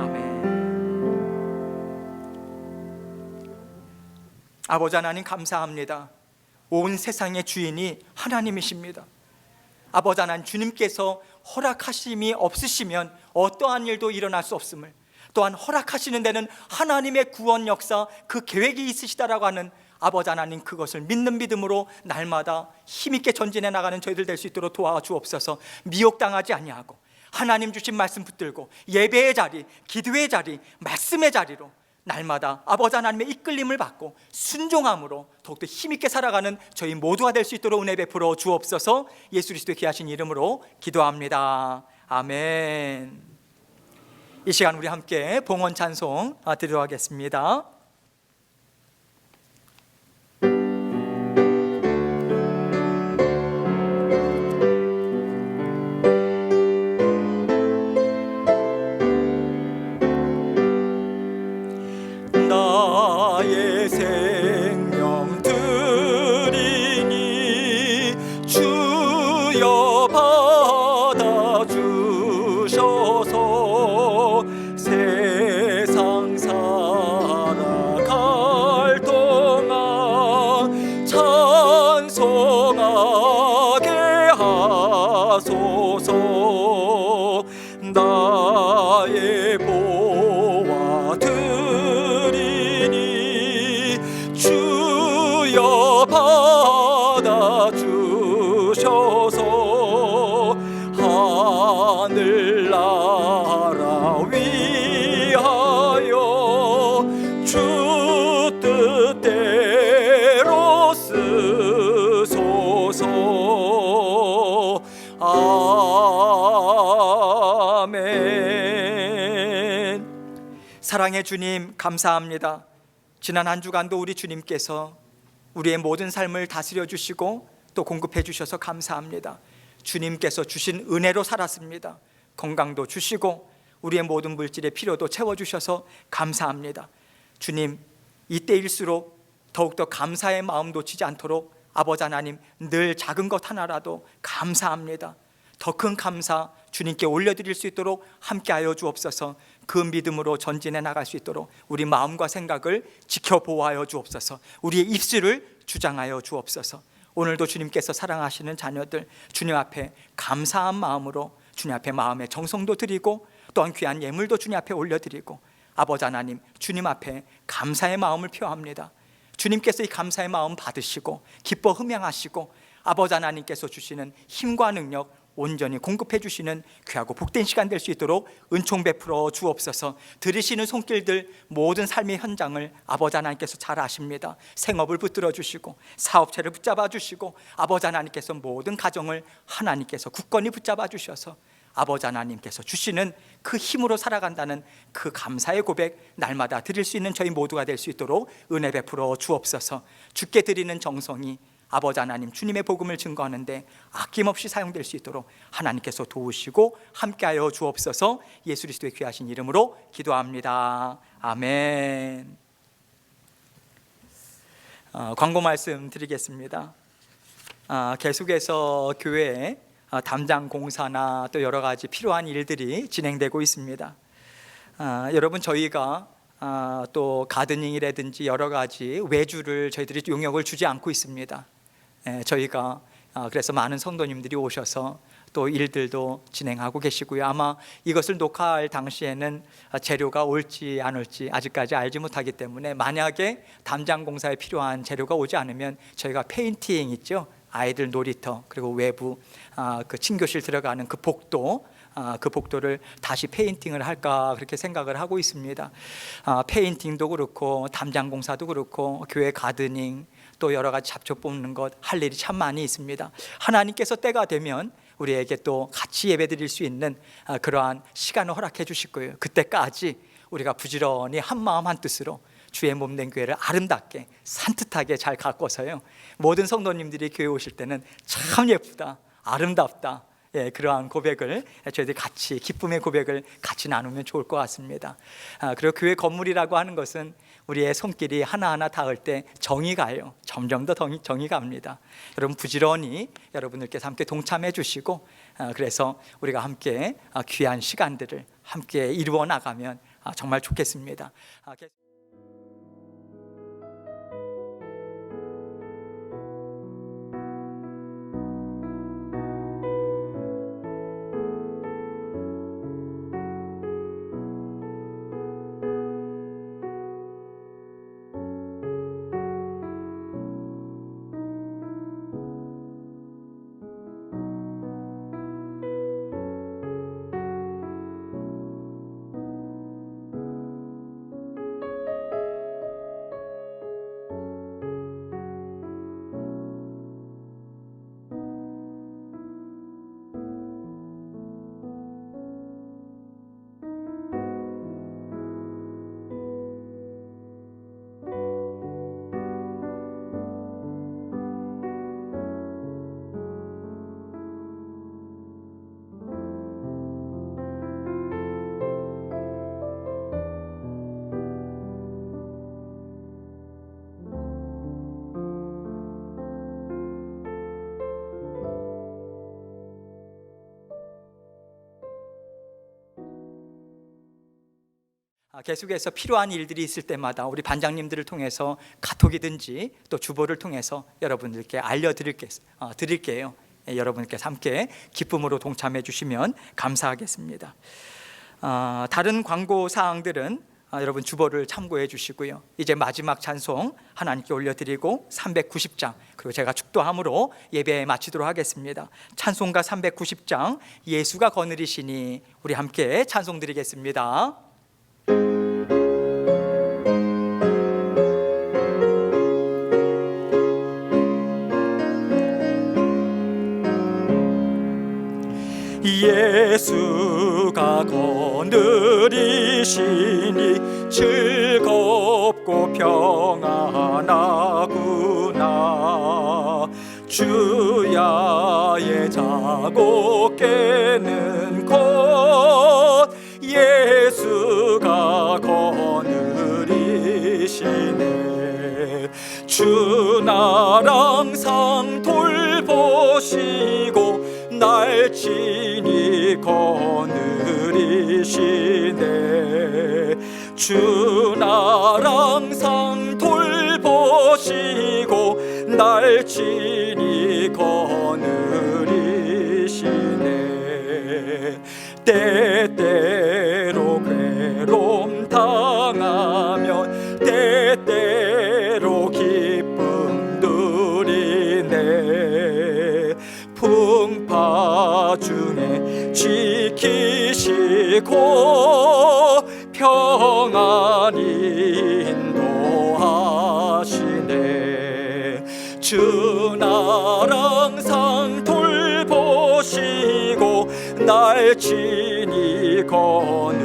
아멘. 아버지 하나님 감사합니다. 온 세상의 주인이 하나님이십니다. 아버지 하나님, 주님께서 허락하심이 없으시면 어떠한 일도 일어날 수 없음을, 또한 허락하시는 데는 하나님의 구원 역사, 그 계획이 있으시다라고 하는 아버지 하나님, 그것을 믿는 믿음으로 날마다 힘있게 전진해 나가는 저희들 될 수 있도록 도와주옵소서. 미혹당하지 아니하고 하나님 주신 말씀 붙들고 예배의 자리, 기도의 자리, 말씀의 자리로 날마다 아버지 하나님의 이끌림을 받고 순종함으로 더욱더 힘있게 살아가는 저희 모두가 될 수 있도록 은혜 베풀어 주옵소서. 예수 그리스도의 귀하신 이름으로 기도합니다. 아멘. 이 시간 우리 함께 봉헌 찬송 드리도록 하겠습니다. 나의 생명 드리니 주여 받아주셔서 세상 살아갈 동안 찬송하게 하소서. 나의 보화 드리니 주여 받아주셔서 하늘나라 위하여 주 뜻대로 쓰소서. 아멘. 사랑의 주님 감사합니다. 지난 한 주간도 우리 주님께서 우리의 모든 삶을 다스려 주시고 또 공급해 주셔서 감사합니다. 주님께서 주신 은혜로 살았습니다. 건강도 주시고 우리의 모든 물질의 필요도 채워주셔서 감사합니다. 주님, 이때일수록 더욱더 감사의 마음 놓치지 않도록 아버지 하나님, 늘 작은 것 하나라도 감사합니다. 더 큰 감사 주님께 올려드릴 수 있도록 함께하여 주옵소서. 그 믿음으로 전진해 나갈 수 있도록 우리 마음과 생각을 지켜보호하여 주옵소서. 우리의 입술을 주장하여 주옵소서. 오늘도 주님께서 사랑하시는 자녀들 주님 앞에 감사한 마음으로 주님 앞에 마음의 정성도 드리고 또한 귀한 예물도 주님 앞에 올려드리고 아버지 하나님, 주님 앞에 감사의 마음을 표합니다. 주님께서 이 감사의 마음 받으시고 기뻐 흠양하시고 아버지 하나님께서 주시는 힘과 능력 온전히 공급해 주시는 귀하고 복된 시간 될 수 있도록 은총 베풀어 주옵소서. 들으시는 손길들 모든 삶의 현장을 아버지 하나님께서 잘 아십니다. 생업을 붙들어 주시고 사업체를 붙잡아 주시고 아버지 하나님께서 모든 가정을 하나님께서 굳건히 붙잡아 주셔서 아버지 하나님께서 주시는 그 힘으로 살아간다는 그 감사의 고백 날마다 드릴 수 있는 저희 모두가 될 수 있도록 은혜 베풀어 주옵소서. 주께 드리는 정성이 아버지 하나님, 주님의 복음을 증거하는데 아낌없이 사용될 수 있도록 하나님께서 도우시고 함께하여 주옵소서. 예수 그리스도의 귀하신 이름으로 기도합니다. 아멘. 광고 말씀 드리겠습니다. 계속해서 교회에 담장 공사나 또 여러 가지 필요한 일들이 진행되고 있습니다. 여러분, 저희가 또 가드닝이라든지 여러 가지 외주를 저희들이 용역을 주지 않고 있습니다. 저희가 그래서 많은 성도님들이 오셔서 또 일들도 진행하고 계시고요. 아마 이것을 녹화할 당시에는 재료가 올지 안 올지 아직까지 알지 못하기 때문에 만약에 담장 공사에 필요한 재료가 오지 않으면 저희가 페인팅 있죠, 아이들 놀이터, 그리고 외부 그 친교실 들어가는 그 복도, 그 복도를 다시 페인팅을 할까 그렇게 생각을 하고 있습니다. 페인팅도 그렇고 담장 공사도 그렇고 교회 가드닝 또 여러 가지 잡초 뽑는 것 할 일이 참 많이 있습니다. 하나님께서 때가 되면 우리에게 또 같이 예배드릴 수 있는 그러한 시간을 허락해 주실 거예요. 그때까지 우리가 부지런히 한 마음 한 뜻으로 주의 몸된 교회를 아름답게 산뜻하게 잘 가꿔서요, 모든 성도님들이 교회 오실 때는 참 예쁘다, 아름답다, 그러한 고백을 저희들이 같이, 기쁨의 고백을 같이 나누면 좋을 것 같습니다. 그리고 교회 건물이라고 하는 것은 우리의 손길이 하나하나 닿을 때 정이 가요. 점점 더 정이 갑니다. 여러분 부지런히 여러분들께서 함께 동참해 주시고, 그래서 우리가 함께 귀한 시간들을 함께 이루어 나가면 정말 좋겠습니다. 계속해서 필요한 일들이 있을 때마다 우리 반장님들을 통해서 카톡이든지 또 주보를 통해서 여러분들께 드릴게요. 여러분께서 함께 기쁨으로 동참해 주시면 감사하겠습니다. 다른 광고 사항들은 여러분 주보를 참고해 주시고요. 이제 마지막 찬송 하나님께 올려드리고 390장, 그리고 제가 축도함으로 예배 마치도록 하겠습니다. 찬송가 390장, 예수가 거느리시니, 우리 함께 찬송 드리겠습니다. 예수가 거느리시니 즐겁고 평안하구나. 주야의 자고 깨는 곳 예수가 거느리시네. 주 나랑 상 돌보시고 날 친히 거느리시네. 주 나랑 상 돌보시고 날 친히 거느리시네. 때때로 괴로움 당하면 때때로 기쁨 누리네. 풍파 중에 지키시고 평안히 인도하시네. 주 나랑 상 돌보시고 날 친히 거느리시네.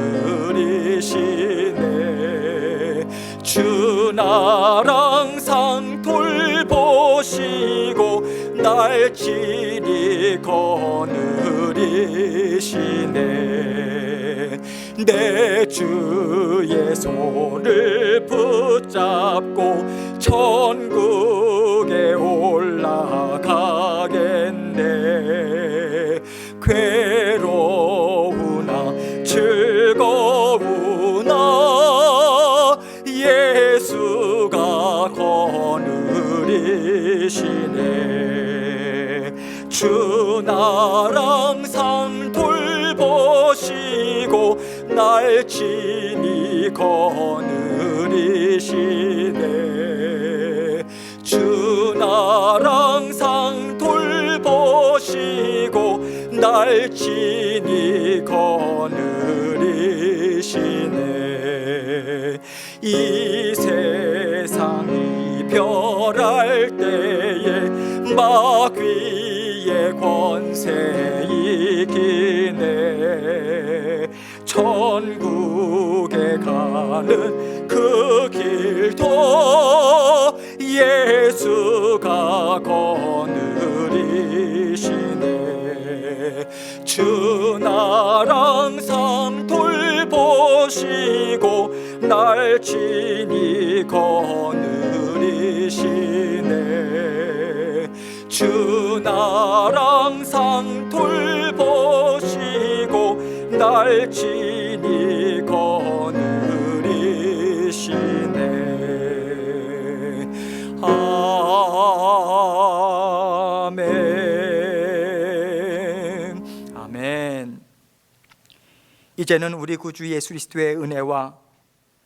주 나랑 상 돌보시고 날 친히 거느리시네. 내 주의 손을 붙잡고 천국에 올라가겠네. 괴로우나 즐거우나 예수가 거느리시네. 주 나랑 상 돌보시고 날 친히 거느리시네. 주 나랑 상 돌보시고 날 친히 거느리시네. 이 세상이 별할 때에 마귀의 권세 이기네. 천국에 가는 그 길도 예수가 거느리시네. 주 나랑 상 돌보시고 날 친히 거느리시네. 주 나랑 상 돌보시고 날 친히 거느리시네. 아멘. 아멘. 이제는 우리 구주 예수 그리스도의 은혜와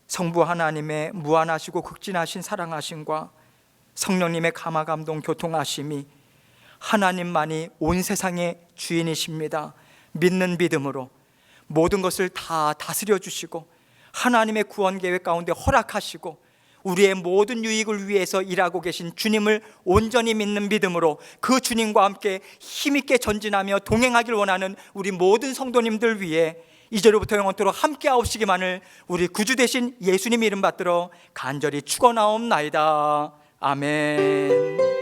성부 하나님의 무한하시고 극진하신 사랑하심과 성령님의 감화 감동 교통하심이 하나님만이 온 세상의 주인이십니다. 믿는 믿음으로 모든 것을 다 다스려 주시고 하나님의 구원 계획 가운데 허락하시고 우리의 모든 유익을 위해서 일하고 계신 주님을 온전히 믿는 믿음으로 그 주님과 함께 힘있게 전진하며 동행하길 원하는 우리 모든 성도님들 위해 이제로부터 영원토록 함께 하옵시기만을 우리 구주 되신 예수님 이름 받들어 간절히 축원하옵나이다. 아멘.